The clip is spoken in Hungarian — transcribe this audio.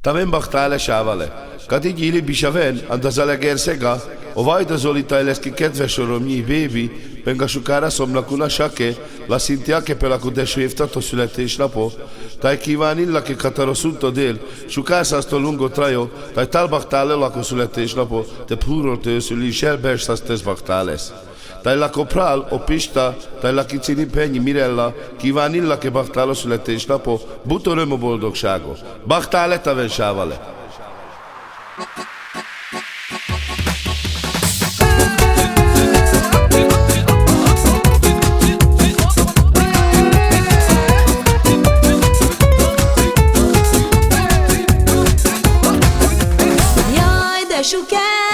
Tamen baktale sávale. Kati gyíli bisaven, andazale gerszega, o vajda zolita eleszki kedvesoromnyi bébi, penga sukára szomlakuna sake, la szintiake pelakudesu évtato születésnapo, taj kívánillaki kataroszunto dél, sukászasztó lungo trajo, taj talbaktál lelako születésnapo, te púrol tőszüli, selbersasztesz baktáles. Tai la Copral, o Pista, tai la Kicini Penny, Mirella, kívánillak-e baktála születésnapo, buta öröm a boldogságot. Baktále taven sávale. Jaj, de sukás!